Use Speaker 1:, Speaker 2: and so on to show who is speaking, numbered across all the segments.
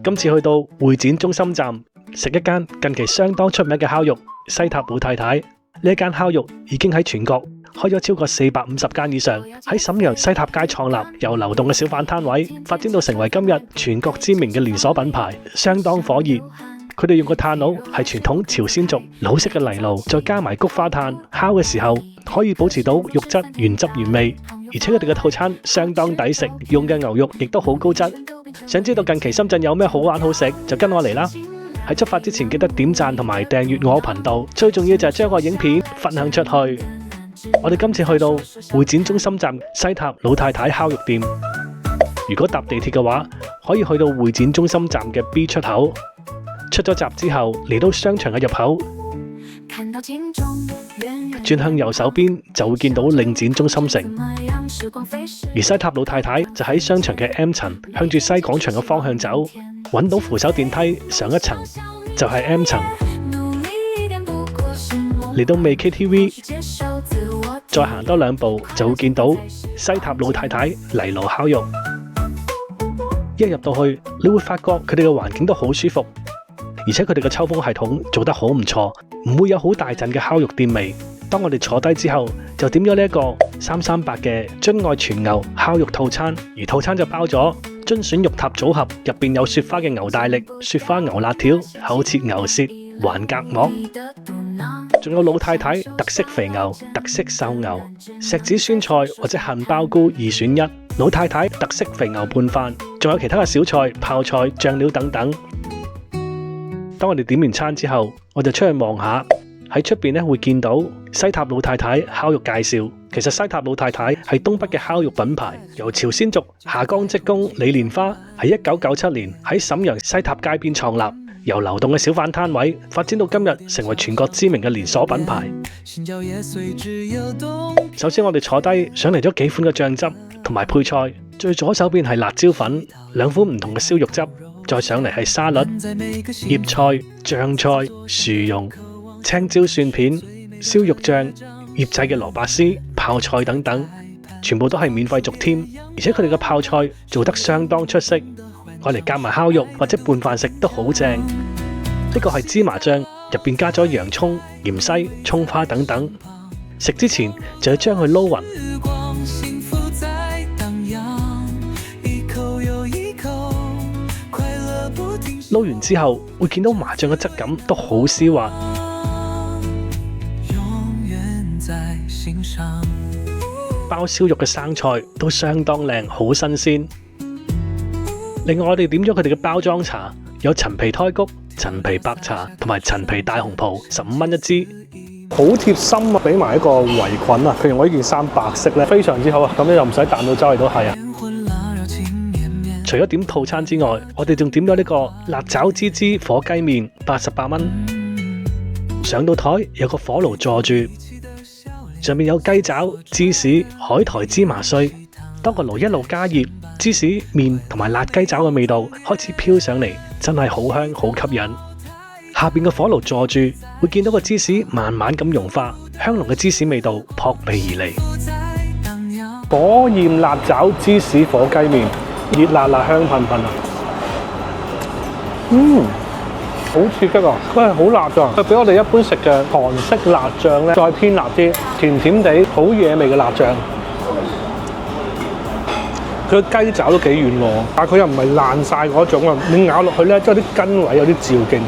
Speaker 1: 今次去到會展中心站食一間近期相當出名嘅烤肉，西塔老太太。呢間烤肉已經喺全國開咗超過450間以上，喺瀋陽西塔街創立，由流動嘅小販攤位發展到成為今日全國知名嘅連鎖品牌，相當火熱。佢哋用個炭爐係傳統朝鮮族老式嘅泥爐，再加埋菊花炭，烤嘅時候可以保持到肉質原汁原味，而且佢哋嘅套餐相當抵食，用嘅牛肉亦都好高質。想知道近期深圳有咩好玩好食，就跟我嚟啦！喺出發之前記得點讚同埋訂閱我頻道，最重要就係將個影片分享出去。我哋今次去到會展中心站西塔老太太烤肉店，如果搭地鐵嘅話，可以去到會展中心站嘅 B 出口。出咗閘之後，嚟到商場嘅入口，轉向右手邊就會見到領展中心城。而西塔老太太就喺商場嘅 M 層，向住西廣場嘅方向走，揾到扶手電梯上一層就係 M 層。嚟到味 KTV， 再行多2步就會見到西塔老太太泥爐烤肉。一入到去，你會發覺佢哋嘅環境都好舒服，而且佢哋嘅抽風系統做得好唔錯，唔會有好大陣嘅烤肉店味。當我哋坐低之後，就點咗呢一個338嘅津愛全牛烤肉套餐，而套餐就包咗津選肉塔組合，入邊有雪花嘅牛大力、雪花牛辣條、厚切牛舌、環隔膜，仲有老太太特色肥牛、特色瘦牛、石子酸菜或者杏鮑菇2選1，老太太特色肥牛拌飯，仲有其他嘅小菜、泡菜、醬料等等。當我哋點完餐之後，我就出去望下，喺出邊會見到西塔老太太烤肉介紹。其實西塔老太太係東北嘅烤肉品牌，由朝鮮族下崗職工李蓮花喺1997年喺瀋陽西塔街邊創立，由流動嘅小販攤位發展到今日成為全國知名嘅連鎖品牌。首先我哋坐低上嚟咗幾款嘅醬汁同埋配菜，最左手邊係辣椒粉，2款唔同嘅燒肉汁，再上嚟係沙律、醃菜、醬菜、薯蓉、青椒蒜片、燒肉醬、醃製嘅蘿蔔絲、泡菜等等，全部都係免費續添。而且佢哋嘅泡菜做得相當出色，愛嚟夾埋烤肉或者拌飯食都好正。呢個係芝麻醬，入邊加咗洋蔥、芫茜、蔥花等等。食之前就要將佢撈勻。撈完之後會見到麻醬嘅質感都好絲滑。包燒肉嘅生菜都相當靚，好新鮮。另外我哋點咗佢哋嘅包裝茶，有陳皮胎菊、陳皮白茶同埋陳皮大紅袍，15蚊一支。好貼心啊！俾埋一個圍裙啊，佢用我呢件衫白色咧，非常之好啊！咁樣又唔使彈到周圍都係啊！除咗點套餐之外，我哋仲點咗呢個辣爪滋滋火雞麵，88蚊。上到台有個火爐坐住，上面有雞爪、芝士、海苔芝麻碎。當個爐一路加熱，芝士麵同埋辣雞爪嘅味道開始飄上嚟，真係好香好吸引。下邊個火爐坐住，會見到個芝士慢慢咁融化，香濃嘅芝士味道撲鼻而嚟。火焰辣爪芝士火雞麵，熱辣辣香噴噴啊！好刺激啊！佢係好辣㗎，佢比我哋一般食嘅韓式辣醬咧再偏辣啲，甜甜地好惹味嘅辣醬。佢嘅雞爪都幾軟喎，但係佢又唔係爛晒嗰種啊！你咬落去咧，即係啲筋位有啲嚼勁，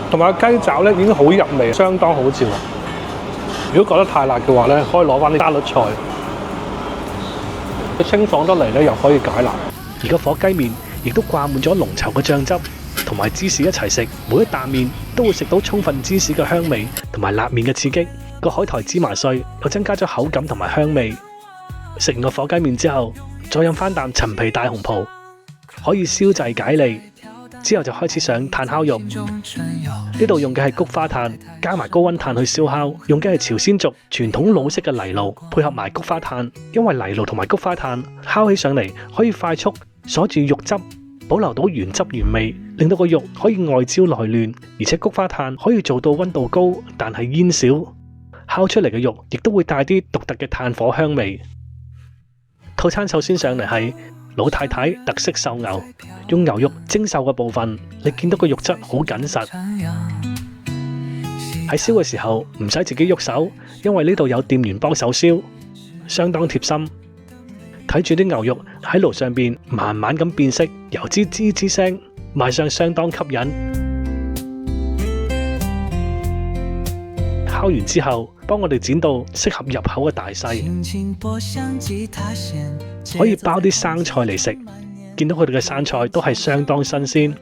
Speaker 1: 同埋雞爪咧已經好入味，相當好嚼。如果覺得太辣嘅話咧，可以攞翻啲沙律菜，佢清爽得嚟咧又可以解辣。而個火雞麵亦都掛滿咗濃稠嘅醬汁，同埋芝士一齊食，每一啖麵都會食到充分芝士嘅香味同埋辣麵嘅刺激。個海苔芝麻碎又增加咗口感同埋香味。食完個火雞麵之後，再飲翻啖陳皮大紅袍，可以消滯解膩。之後就開始上炭烤肉，呢度用嘅係菊花炭，加埋高溫炭去燒烤，用嘅係朝鮮族傳統老式嘅泥爐，配合埋菊花炭。因為泥爐同埋菊花炭烤起上嚟可以快速鎖住肉汁，保留到原汁原味，令到個肉可以外焦內嫩。而且菊花炭可以做到溫度高，但係煙少，烤出嚟嘅肉亦都會帶啲獨特嘅炭火香味。套餐首先上嚟係老太太特色瘦牛，用牛肉精瘦嘅部分，你見到個肉質好緊實。喺燒嘅時候唔使自己喐手，因為呢度有店員幫手燒，相當貼心。睇住啲牛肉喺爐上邊慢慢咁變色，油脂吱吱聲，賣相相當吸引。烤完之後，幫我哋剪到適合入口嘅大細，可以包啲生菜嚟食。見到佢哋嘅生菜都係相當新鮮，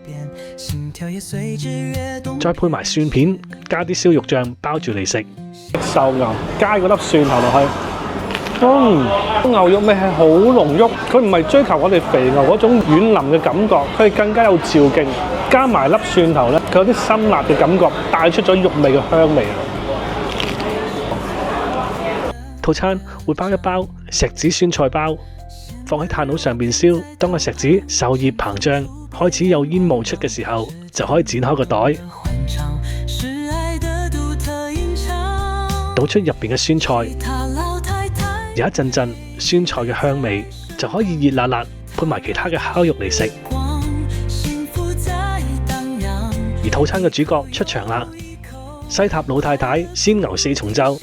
Speaker 1: 再配埋蒜片，加啲燒肉醬包住嚟食。瘦牛加嗰粒蒜頭落去，牛肉味係好濃郁，佢唔係追求我哋肥牛嗰種軟腍嘅感覺，佢係更加有嚼勁。加埋粒蒜頭咧，佢有啲辛辣嘅感覺，帶出咗肉味嘅香味。套餐會包一包錫紙酸菜包，放喺炭爐上邊燒。當個錫紙受熱膨脹，開始有煙霧出嘅時候，就可以剪開個袋，倒出入邊嘅酸菜，有一陣陣酸菜嘅香味，就可以熱辣辣配埋其他嘅烤肉嚟食。而套餐嘅主角出場啦，西塔老太太鮮牛4重奏。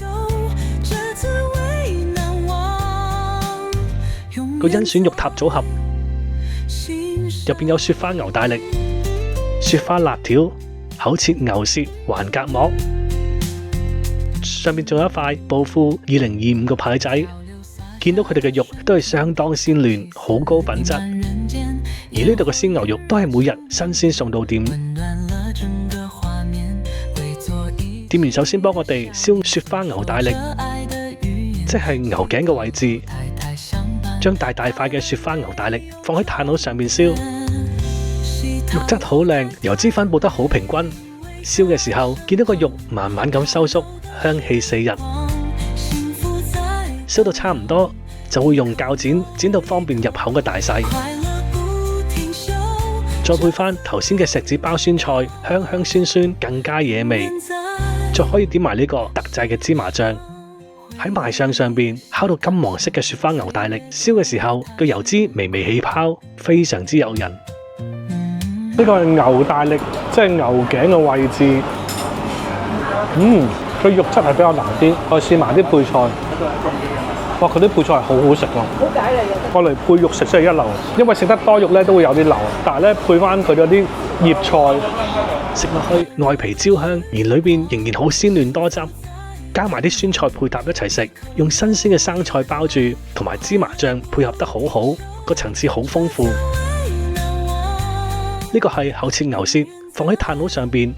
Speaker 1: 個甄選肉塔組合入邊有雪花牛大力、雪花辣條、厚切牛舌橫隔膜，上面仲有一塊暴富2025個牌仔。見到佢哋嘅肉都係相當鮮嫩，好高品質。而呢度嘅鮮牛肉都係每日新鮮送到店。店員首先幫我哋燒雪花牛大力，即係牛頸嘅位置。將大大塊嘅雪花牛大力放喺炭爐上面燒，肉質好靚，油脂分佈得好平均。燒嘅時候見到個肉慢慢咁收縮，香氣四溢。燒到差唔多就會用鉸剪剪到方便入口嘅大細，再配翻頭先嘅錫紙包酸菜，香香酸酸，更加惹味。再可以點埋呢個特製嘅芝麻醬。喺賣相上邊烤到金黃色嘅雪花牛大力，燒嘅時候個油脂微微起泡，非常之誘人。呢個係牛大力，即係牛頸嘅位置。佢肉質係比較腍啲。我試埋啲配菜，哇！佢啲配菜係好好食喎。好解嚟嘅。我嚟配肉食真係一流，因為食得多肉咧都會有啲流，但係咧配翻佢嗰啲醃菜，食落去外皮焦香，而裏邊仍然好鮮嫩多汁。加埋啲酸菜配搭一齊食，用新鮮嘅生菜包住，同埋芝麻醬配合得好好，個層次好豐富。呢個係厚切牛舌，放喺炭爐上邊，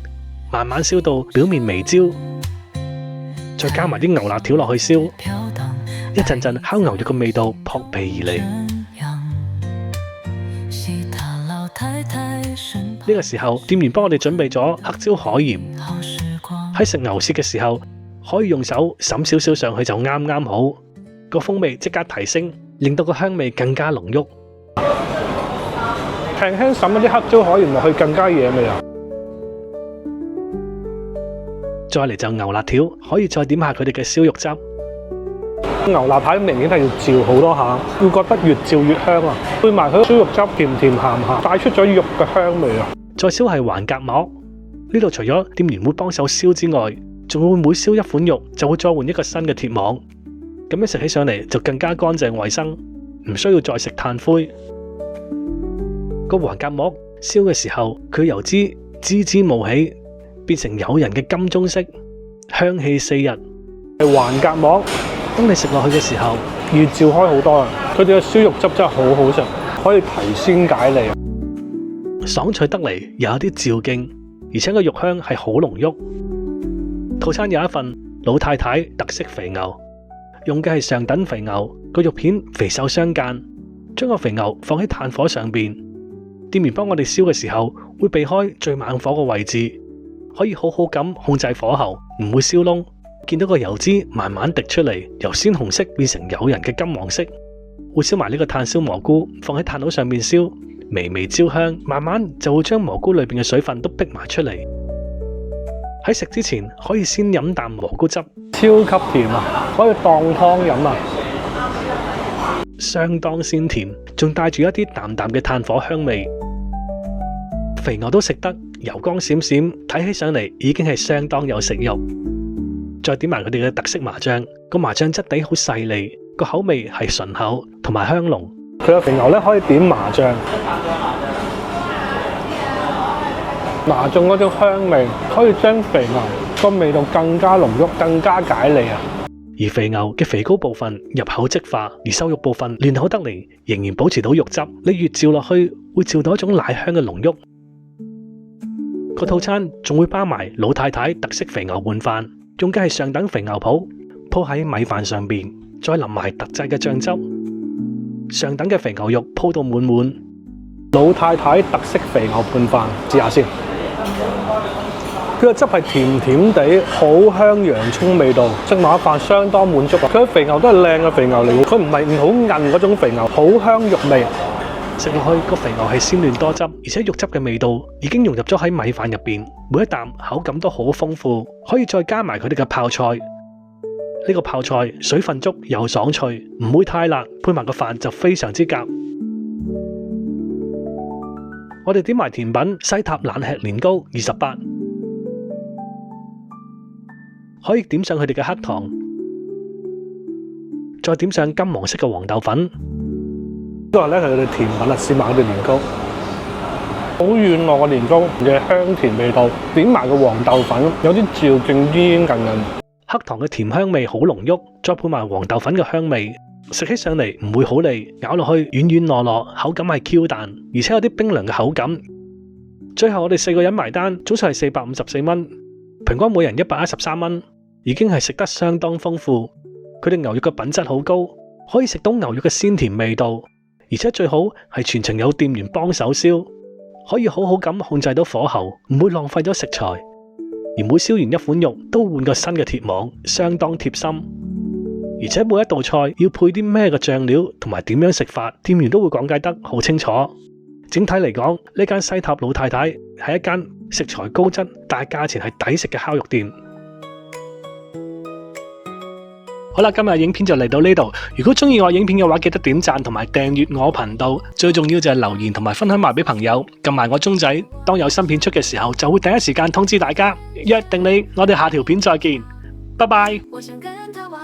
Speaker 1: 慢慢燒到表面微焦，再加埋啲牛辣條落去燒，一陣陣烤牛肉嘅味道撲鼻而嚟。呢個時候，店員幫我哋準備咗黑椒海鹽，喺食牛舌嘅時候，可以用手滲少少上去就啱啱好，個風味即刻提升，令到個香味更加濃郁。輕輕滲一啲黑椒海鹽落去，更加惹味啊！再嚟就牛辣條，可以再點下佢哋嘅燒肉汁。牛辣排明顯係要嚼好多下，要覺得越嚼越香啊！配埋佢燒肉汁，甜甜鹹鹹，帶出咗肉嘅香味啊！再燒係橫隔膜，呢度除咗店員會幫手燒之外，仲會每燒一款肉就會再換一個新嘅鐵網，咁樣食起上嚟就更加乾淨衛生，唔需要再食炭灰。個橫隔膜燒嘅時候，佢油脂滋滋冒起，變成誘人嘅金棕色，香氣四溢。橫隔膜，當你食落去嘅時候，易嚼開好多啊！佢哋嘅燒肉汁真係好好食，可以提鮮解膩，爽脆得嚟又有啲嚼勁，而且個肉香係好濃郁。套餐有一份老太太特色肥牛，用嘅係上等肥牛，個肉片肥瘦相間，將個肥牛放喺炭火上邊，店員幫我哋燒嘅時候會避開最猛火嘅位置，可以好好咁控制火候，唔會燒燶。見到個油脂慢慢滴出嚟，由鮮紅色變成誘人嘅金黃色。會燒埋呢個炭燒蘑菇，放喺炭爐上面燒，微微焦香，慢慢就會將蘑菇裏邊嘅水分都逼埋出嚟。喺食之前可以先飲啖蘑菇汁，超級甜啊，可以當湯飲啊！相當鮮甜，仲帶住一啲淡淡嘅炭火香味。肥牛都食得油光閃閃，睇起上嚟已經係相當有食慾。再點埋佢哋嘅特色麻醬，個麻醬質地好細膩，個口味係順口同埋香濃。佢嘅肥牛咧可以點麻醬，麻醬嗰種香味可以將肥牛個味道更加濃郁，更加解膩啊！而肥牛嘅肥膏部分入口即化，而瘦肉部分嫩口得嚟，仍然保持到肉汁。你越嚼落去，會嚼到一種奶香嘅濃郁。個套餐仲會包埋老太太特色肥牛拌飯，用嘅係上等肥牛脯鋪喺米飯上邊，再淋埋特製嘅醬汁。上等嘅肥牛肉鋪到滿滿。老太太特色肥牛拌飯，試下先。佢個汁係甜甜地，好香洋葱味道，食埋飯相當滿足啊！佢啲肥牛都係靚嘅肥牛嚟，佢唔係好韌嗰種肥牛，好香肉味。食落去個肥牛係鮮嫩多汁，而且肉汁嘅味道已經融入咗喺米飯入邊，每一啖口感都好豐富。可以再加埋佢哋嘅泡菜，呢個泡菜水分足又爽脆，唔會太辣，配埋個飯就非常之夾。我哋點埋甜品西塔冷吃年糕28，可以點上佢哋嘅黑糖，再點上金黃色嘅黃豆粉。呢個咧係佢哋甜品啦，試埋佢哋年糕，好軟糯嘅年糕嘅香甜味道，點埋個黃豆粉，有啲嚼勁煙韌韌。黑糖嘅甜香味好濃郁，再配埋黃豆粉嘅香味，食起上嚟唔會好膩，咬落去軟軟糯糯，口感係 Q 彈，而且有啲冰涼嘅口感。最後我哋4個人埋單，總數係454蚊，平均每人113蚊，已經係食得相當豐富。佢哋牛肉嘅品質好高，可以食到牛肉嘅鮮甜味道，而且最好係全程有店員幫手燒，可以好好咁控制到火候，唔會浪費咗食材。而每燒完一款肉都換個新嘅鐵網，相當貼心。而且每一道菜要配啲咩嘅醬料同埋點樣食法，店員都會講解得好清楚。整體嚟講，呢間西塔老太太係一間食材高質但係價錢係抵食嘅烤肉店。好啦，今日影片就嚟到呢度。如果中意我影片嘅話，記得點讚同埋訂閱我頻道。最重要就係留言同埋分享埋俾朋友，撳埋我鐘仔，當有新片出嘅時候，就會第一時間通知大家。約定你，我哋下條片再見，拜拜。我想跟他玩